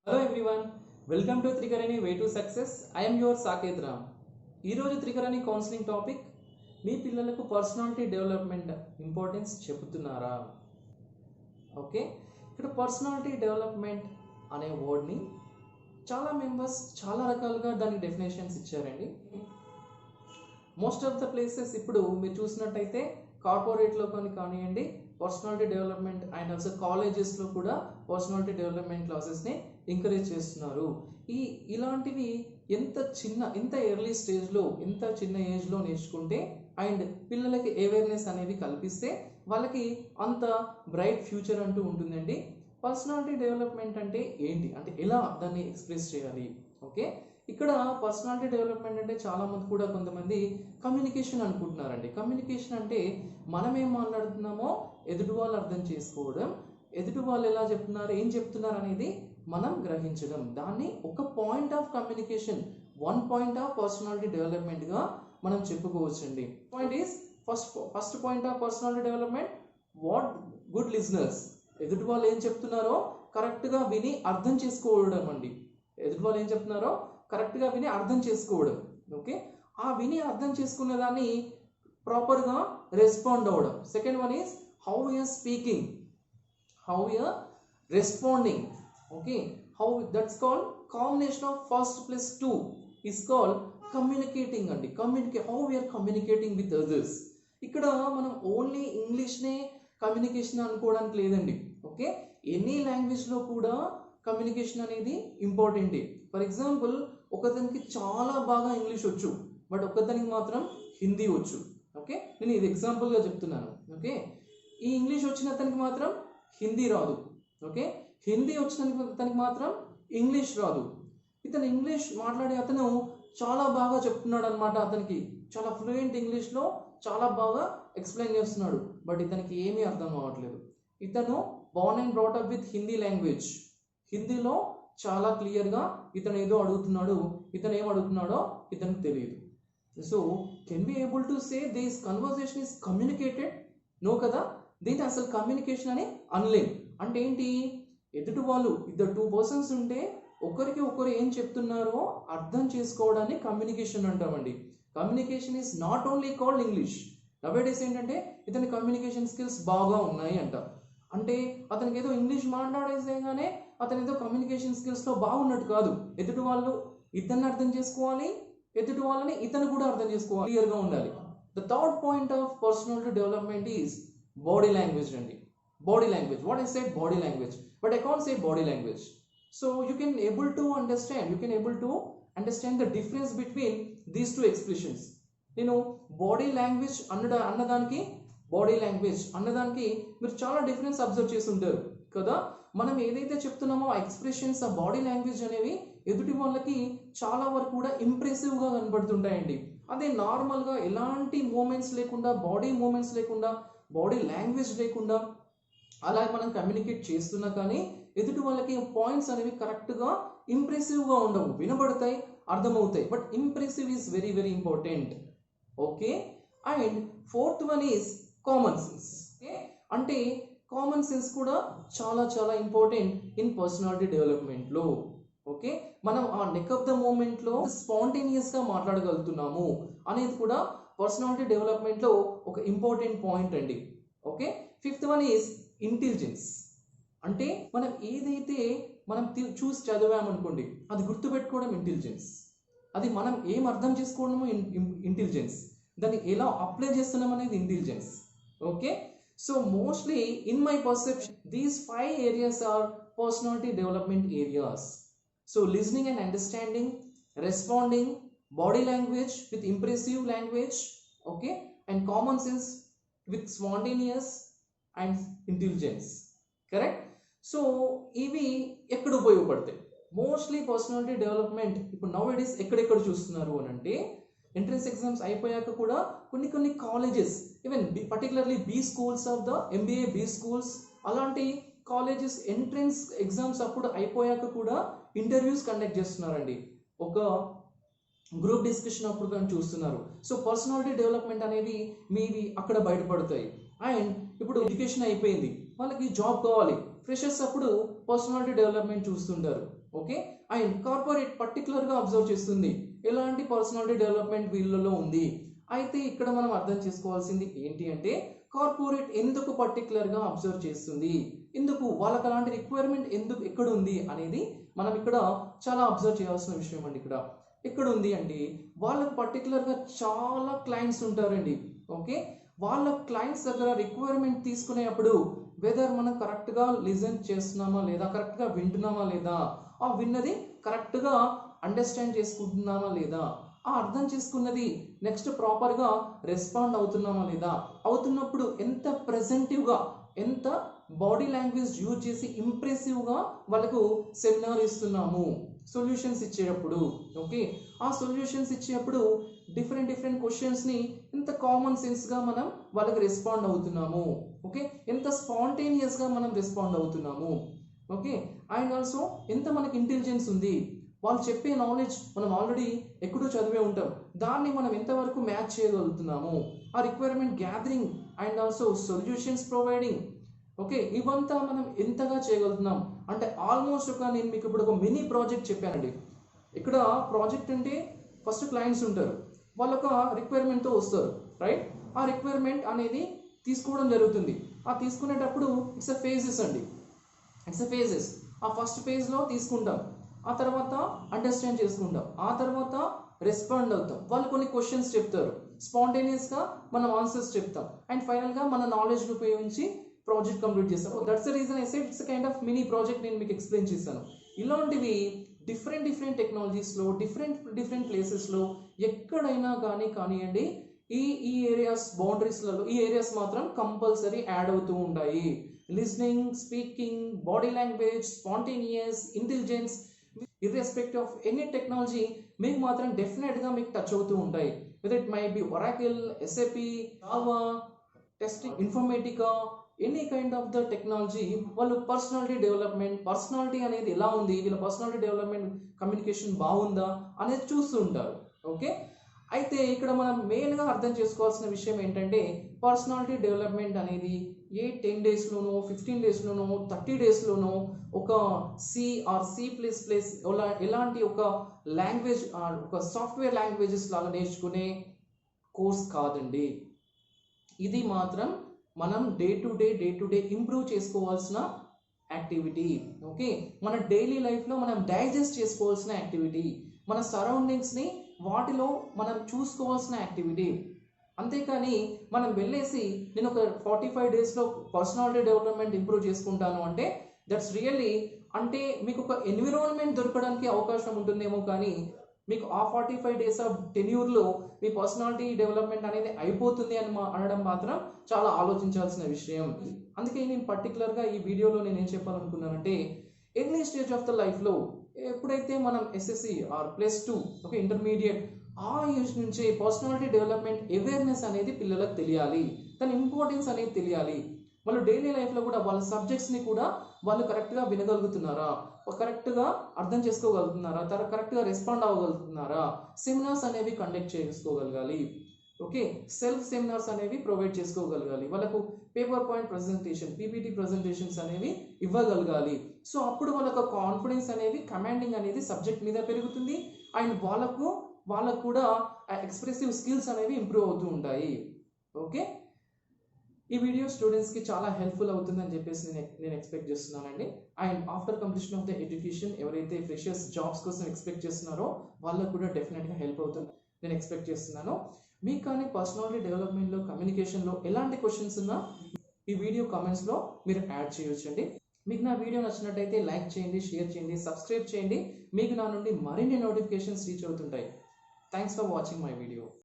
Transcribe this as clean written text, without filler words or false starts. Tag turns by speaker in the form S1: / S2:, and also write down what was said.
S1: Hello everyone, welcome to Trikarani Way to Success. I am your Saket Ram. ఈ రోజు Trikarani counselling topic మీ పిల్లలకు personality development importance చెబుతున్నారా? Okay, ఇక్కడ personality development అనే వర్డ్ని చాలా members చాలా రకాలుగా దానికి డెఫినేషన్స్ ఇచ్చారండి. మోస్ట్ ఆఫ్ ద ప్లేసెస్ ఇప్పుడు మీరు చూసినట్టయితే కార్పొరేట్లో కానివ్వండి, పర్సనాలిటీ డెవలప్మెంట్ అండ్ ఆల్సో కాలేజెస్లో కూడా పర్సనాలిటీ డెవలప్మెంట్ క్లాసెస్ని ఎంకరేజ్ చేస్తున్నారు. ఇలాంటివి ఎంత ఎర్లీ స్టేజ్లో ఎంత చిన్న ఏజ్లో నేర్చుకుంటే అండ్ పిల్లలకి అవేర్నెస్ అనేవి కల్పిస్తే వాళ్ళకి అంత బ్రైట్ ఫ్యూచర్ అంటూ ఉంటుందండి. పర్సనాలిటీ డెవలప్మెంట్ అంటే ఏంటి, అంటే ఎలా దాన్ని ఎక్స్ప్రెస్ చేయాలి? ఓకే, ఇక్కడ పర్సనాలిటీ డెవలప్మెంట్ అంటే చాలామంది కూడా కొంతమంది కమ్యూనికేషన్ అనుకుంటున్నారండి. కమ్యూనికేషన్ అంటే మనం ఏం మాట్లాడుతున్నామో ఎదుటి వాళ్ళు అర్థం చేసుకోవడం, ఎదుటి వాళ్ళు ఎలా చెప్తున్నారు ఏం చెప్తున్నారు అనేది మనం గ్రహించడం, దాన్ని ఒక point of communication, one point of personality డెవలప్మెంట్గా మనం చెప్పుకోవచ్చండి. Point is first point of personality development, what good listeners, ఎదుటి వాళ్ళు ఏం చెప్తున్నారో కరెక్ట్గా విని అర్థం చేసుకోవడం అండి. ఎదుటి వాళ్ళు ఏం చెప్తున్నారో కరెక్ట్గా విని అర్థం చేసుకోవడం. ఓకే, ఆ విని అర్థం చేసుకున్న దాన్ని ప్రాపర్గా రెస్పాండ్ అవ్వడం. Second one is how you're speaking, how you're responding. Okay, how that's called combination of first plus two is called communicating అండి. How we're communicating with others. ఇక్కడ మనం ఓన్లీ ఇంగ్లీష్నే కమ్యూనికేషన్ అనుకోవడానికి లేదండి. ఓకే, ఎనీ లాంగ్వేజ్లో కూడా communication అనేది ఇంపార్టెంటే. For example, ఒకతనికి చాలా బాగా ఇంగ్లీష్ వచ్చు, బట్ ఒకతనికి మాత్రం హిందీ వచ్చు. ఓకే, నేను ఇది ఎగ్జాంపుల్గా చెప్తున్నాను. ఓకే, ఈ ఇంగ్లీష్ వచ్చిన అతనికి మాత్రం హిందీ రాదు. ఓకే, హిందీ వచ్చిన అతనికి మాత్రం ఇంగ్లీష్ రాదు. ఇతను ఇంగ్లీష్ మాట్లాడే అతను చాలా బాగా చెప్తున్నాడు అనమాట, అతనికి చాలా ఫ్లూయెంట్ ఇంగ్లీష్లో చాలా బాగా ఎక్స్ప్లెయిన్ చేస్తున్నాడు, బట్ ఇతనికి ఏమీ అర్థం కావట్లేదు. ఇతను Born and brought up with Hindi language, హిందీలో చాలా క్లియర్గా ఇతను ఏదో అడుగుతున్నాడు, ఇతను ఏం అడుగుతున్నాడో ఇతనికి తెలియదు. So can be able to say this conversation is communicated? No కదా, దీంట్లో అసలు కమ్యూనికేషన్ అని అనలేం. అంటే ఏంటి, ఎదుటి వాళ్ళు ఇద్దరు టూ పర్సన్స్ ఉంటే ఒకరికి ఒకరు ఏం చెప్తున్నారో అర్థం చేసుకోవడాన్ని కమ్యూనికేషన్ అంటామండి. Communication is not only called English. Nowadays ఏంటంటే ఇతని కమ్యూనికేషన్ స్కిల్స్ బాగా ఉన్నాయి అంట, అంటే అతనికి ఏదో ఇంగ్లీష్ మాట్లాడేసేగానే అతని ఏదో కమ్యూనికేషన్ స్కిల్స్లో బాగున్నట్టు కాదు. ఎదుటి వాళ్ళు ఇతన్ని అర్థం చేసుకోవాలి, ఎదుటి వాళ్ళని ఇతను కూడా అర్థం చేసుకోవాలి, క్లియర్గా ఉండాలి. The third point of personality development is body language అండి. Body language, what I said body language, but I can't say body language. So you can able to understand the difference between these two expressions. Body language అన్నదానికి body language అన్నదానికి మీరు చాలా difference observe చేసి ఉంటారు కదా. మనం ఏదైతే చెప్తున్నామో ఆ ఎక్స్ప్రెషన్స్, ఆ బాడీ లాంగ్వేజ్ అనేవి ఎదుటి వాళ్ళకి చాలా వరకు కూడా ఇంప్రెసివ్గా కనబడుతుంటాయండి. అదే నార్మల్గా ఎలాంటి మూమెంట్స్ లేకుండా, బాడీ మూమెంట్స్ లేకుండా, బాడీ లాంగ్వేజ్ లేకుండా అలా మనం కమ్యూనికేట్ చేస్తున్నా కానీ ఎదుటి వాళ్ళకి పాయింట్స్ అనేవి కరెక్ట్గా ఇంప్రెసివ్గా ఉండవు, వినబడతాయి, అర్థమవుతాయి, but impressive is very very important. Okay, and fourth one is common sense. Okay, అంటే కామన్ సెన్స్ కూడా చాలా చాలా ఇంపార్టెంట్ ఇన్ పర్సనాలిటీ డెవలప్మెంట్లో. ఓకే, మనం ఆ నెక్ ఆఫ్ ద మూమెంట్లో స్పాంటేనియస్గా మాట్లాడగలుగుతున్నాము అనేది కూడా పర్సనాలిటీ డెవలప్మెంట్లో ఒక ఇంపార్టెంట్ పాయింట్ అండి. Okay, fifth one is intelligence. అంటే మనం ఏదైతే మనం చూసి చదివామనుకోండి అది గుర్తుపెట్టుకోవడం ఇంటెలిజెన్స్, అది మనం ఏం అర్థం చేసుకోవడము ఇంటెలిజెన్స్, దాన్ని ఎలా అప్లై చేస్తున్నాం అనేది intelligence. Okay, so mostly in my perception these 5 areas are personality development areas. So listening and understanding, responding, body language with impressive language, okay, and common sense with spontaneous and intelligence. Correct. So ఇవి ఎక్కడ ఉపయోగపడతాయి? Mostly personality development ఇప్పుడు నౌ-ఎ-డేస్ ఎక్కడెక్కడ చూస్తున్నారు అని అంటే, entrance exams అయిపోయాక కూడా కొన్ని colleges, even particularly be schools of the MBA be schools, అలాంటి కాలేజెస్ ఎంట్రన్స్ ఎగ్జామ్స్ అప్పుడు అయిపోయాక కూడా ఇంటర్వ్యూస్ కండక్ట్ చేస్తున్నారండి. ఒక గ్రూప్ డిస్కషన్ అప్పుడు కానీ చూస్తున్నారు. సో పర్సనాలిటీ డెవలప్మెంట్ అనేది మీవి అక్కడ బయటపడతాయి. అండ్ ఇప్పుడు ఎడ్యుకేషన్ అయిపోయింది, వాళ్ళకి జాబ్ కావాలి, ఫ్రెషర్స్ అప్పుడు పర్సనాలిటీ డెవలప్మెంట్ చూస్తుంటారు. ఓకే. అండ్ కార్పొరేట్ పర్టికులర్గా అబ్జర్వ్ చేస్తుంది ఎలాంటి పర్సనాలిటీ డెవలప్మెంట్ వీళ్ళలో ఉంది. అయితే ఇక్కడ మనం అర్థం చేసుకోవాల్సింది ఏంటి అంటే కార్పొరేట్ ఎందుకు పర్టికులర్గా అబ్జర్వ్ చేస్తుంది, ఎందుకు వాళ్ళకి అలాంటి రిక్వైర్మెంట్ ఎందుకు ఎక్కడ ఉంది అనేది మనం ఇక్కడ చాలా అబ్జర్వ్ చేయాల్సిన విషయం అండి. ఎక్కడ ఉంది అంటే వాళ్ళకి పర్టికులర్గా చాలా క్లయింట్స్ ఉంటారండి. ఓకే. వాళ్ళ క్లయింట్స్ దగ్గర రిక్వైర్మెంట్ తీసుకునేటప్పుడు వెదర్ మనం కరెక్ట్గా లిజన్ చేస్తున్నామా లేదా, కరెక్ట్గా వింటున్నామా లేదా, ఆ విన్నది కరెక్ట్గా అండర్స్టాండ్ చేసుకుంటున్నామా లేదా, ఆ అర్థం చేసుకున్నది నెక్స్ట్ ప్రాపర్గా రెస్పాండ్ అవుతున్నామా లేదా, అవుతున్నప్పుడు ఎంత ప్రెజెంటివ్గా, ఎంత బాడీ లాంగ్వేజ్ యూజ్ చేసి ఇంప్రెసివ్గా వాళ్ళకు సెమినార్ ఇస్తున్నాము సొల్యూషన్స్ ఇచ్చేటప్పుడు. ఓకే. ఆ సొల్యూషన్స్ ఇచ్చేటప్పుడు డిఫరెంట్ క్వశ్చన్స్ని ఎంత కామన్ సెన్స్గా మనం వాళ్ళకి రెస్పాండ్ అవుతున్నాము. ఓకే. ఎంత స్పాంటేనియస్గా మనం రెస్పాండ్ అవుతున్నాము. ఓకే. అండ్ ఆల్సో ఎంత మనకి ఇంటెలిజెన్స్ ఉంది, వాళ్ళు చెప్పే నాలెడ్జ్ మనం ఆల్రెడీ ఎక్కడో చదివే ఉంటాం, దాన్ని మనం ఎంతవరకు మ్యాచ్ చేయగలుగుతున్నాము, ఆ requirement gathering and also solutions providing. Okay. ఇవంతా మనం ఎంతగా చేయగలుగుతున్నాం అంటే ఆల్మోస్ట్ నేను మీకు ఇప్పుడు ఒక మినీ ప్రాజెక్ట్ చెప్పానండి. ఇక్కడ ప్రాజెక్ట్ అంటే ఫస్ట్ క్లయింట్స్ ఉంటారు, వాళ్ళు ఒక రిక్వైర్మెంట్తో వస్తారు, రైట్. ఆ రిక్వైర్మెంట్ అనేది తీసుకోవడం జరుగుతుంది. ఆ తీసుకునేటప్పుడు ఇట్స్ ఎ ఫేజెస్ అండి, ఇట్స్ ఎ ఫేజెస్. ఆ ఫస్ట్ ఫేజ్లో తీసుకుంటాం, ఆ తర్వాత అండర్స్టాండ్ చేసుకుంటాం, ఆ తర్వాత రెస్పాండ్ అవుతాం, వాళ్ళు కొన్ని క్వశ్చన్స్ చెప్తారు, స్పాంటేనియస్గా మనం ఆన్సర్స్ చెప్తాం, అండ్ ఫైనల్గా మన నాలెడ్జ్ని ఉపయోగించి ప్రాజెక్ట్ కంప్లీట్ చేస్తాం. That's the reason I said it's kind of mini project నేను మీకు ఎక్స్ప్లెయిన్ చేశాను. ఇలాంటివి డిఫరెంట్ టెక్నాలజీస్లో డిఫరెంట్ ప్లేసెస్లో ఎక్కడైనా కానివ్వండి, ఈ ఏరియాస్ బౌండరీస్లలో ఈ ఏరియాస్ మాత్రం కంపల్సరీ యాడ్ అవుతూ ఉంటాయి. Listening, speaking, body language, spontaneous, intelligence, irrespective of any technology మీకు మాత్రం డెఫినెట్గా మీకు టచ్ అవుతూ ఉంటాయి. Whether it may be Oracle, SAP, Java, testing, Informatica, any kind of the technology వాళ్ళు పర్సనాలిటీ అనేది ఎలా ఉంది, వీళ్ళ పర్సనాలిటీ డెవలప్మెంట్ కమ్యూనికేషన్ బాగుందా అనేది చూస్తూ ఉంటారు. ఓకే. అయితే ఇక్కడ మనం మెయిన్గా అర్థం చేసుకోవాల్సిన విషయం ఏంటంటే పర్సనాలిటీ డెవలప్మెంట్ అనేది ఏ 10 డేస్లోనో 15 డేస్లోనో 30 డేస్లోనో ఒక C++ ఎలాంటి ఒక లాంగ్వేజ్ ఒక సాఫ్ట్వేర్ లాంగ్వేజెస్ లాగా నేర్చుకునే కోర్స్ కాదండి. ఇది మాత్రం మనం డే టు డే ఇంప్రూవ్ చేసుకోవాల్సిన యాక్టివిటీ. ఓకే. మన డైలీ లైఫ్లో మనం డైజెస్ట్ చేసుకోవాల్సిన యాక్టివిటీ, మన సరౌండింగ్స్ని వాటిలో మనం చూసుకోవాల్సిన యాక్టివిటీ. అంతేకాని మనం వెళ్ళేసి నేను ఒక 45 డేస్లో పర్సనాలిటీ డెవలప్మెంట్ ఇంప్రూవ్ చేసుకుంటాను అంటే దట్స్ రియల్లీ అంటే మీకు ఒక ఎన్విరాన్మెంట్ దొరకడానికి అవకాశం ఉంటుందేమో, కానీ మీకు ఆ 45 డేస్ ఆఫ్ టెన్యూర్లో మీ పర్సనాలిటీ డెవలప్మెంట్ అనేది అయిపోతుంది అని అనడం మాత్రం చాలా ఆలోచించాల్సిన విషయం. అందుకే నేను పర్టికులర్గా ఈ వీడియోలో నేను ఏం చెప్పాలనుకున్నానంటే ఎర్లీ స్టేజ్ ఆఫ్ ద లైఫ్లో ఎప్పుడైతే మనం SSC ఆర్ +2 ఓకే ఇంటర్మీడియట్ ఆ ఏజ్ నుంచే పర్సనాలిటీ డెవలప్మెంట్ అవేర్నెస్ అనేది పిల్లలకు తెలియాలి, దాని ఇంపార్టెన్స్ అనేది తెలియాలి. వాళ్ళు డైలీ లైఫ్లో కూడా వాళ్ళ సబ్జెక్ట్స్ని కూడా వాళ్ళు కరెక్ట్గా వినగలుగుతున్నారా, కరెక్ట్గా అర్థం చేసుకోగలుగుతున్నారా, కరెక్ట్గా రెస్పాండ్ అవ్వగలుగుతున్నారా, సెమినార్స్ అనేవి కండక్ట్ చేసుకోగలగాలి. ఓకే. సెల్ఫ్ సెమినార్స్ అనేవి ప్రొవైడ్ చేసుకోగలగాలి, వాళ్ళకు paper point presentation PPT presentations అనేవి ఇవ్వగలగాలి. సో అప్పుడు వాళ్ళకు కాన్ఫిడెన్స్ అనేది కమాండింగ్ అనేది సబ్జెక్ట్ మీద పెరుగుతుంది అండ్ వాళ్ళకు కూడా ఎక్స్ప్రెసివ్ స్కిల్స్ అనేవి ఇంప్రూవ్ అవుతూ ఉంటాయి. ఓకే. ఈ వీడియో స్టూడెంట్స్కి చాలా హెల్ప్ఫుల్ అవుతుందని చెప్పేసి నేను ఎక్స్పెక్ట్ చేస్తున్నానండి. And after completion of the education ఎవరైతే ఫ్రెషర్స్ జాబ్స్ కోసం ఎక్స్పెక్ట్ చేస్తున్నారో వాళ్ళకు కూడా డెఫినెట్గా హెల్ప్ అవుతుంది నేను ఎక్స్పెక్ట్ చేస్తున్నాను. మీకు కానీ పర్సనాలిటీ డెవలప్మెంట్లో కమ్యూనికేషన్లో ఎలాంటి క్వశ్చన్స్ ఉన్నా ఈ వీడియో కామెంట్స్లో మీరు యాడ్ చేయొచ్చండి. మీకు నా వీడియో నచ్చినట్టయితే లైక్ చేయండి, షేర్ చేయండి, సబ్స్క్రైబ్ చేయండి. మీకు నా నుండి మరిన్ని నోటిఫికేషన్స్ రీచ్ అవుతుంటాయి. Thanks for watching my video.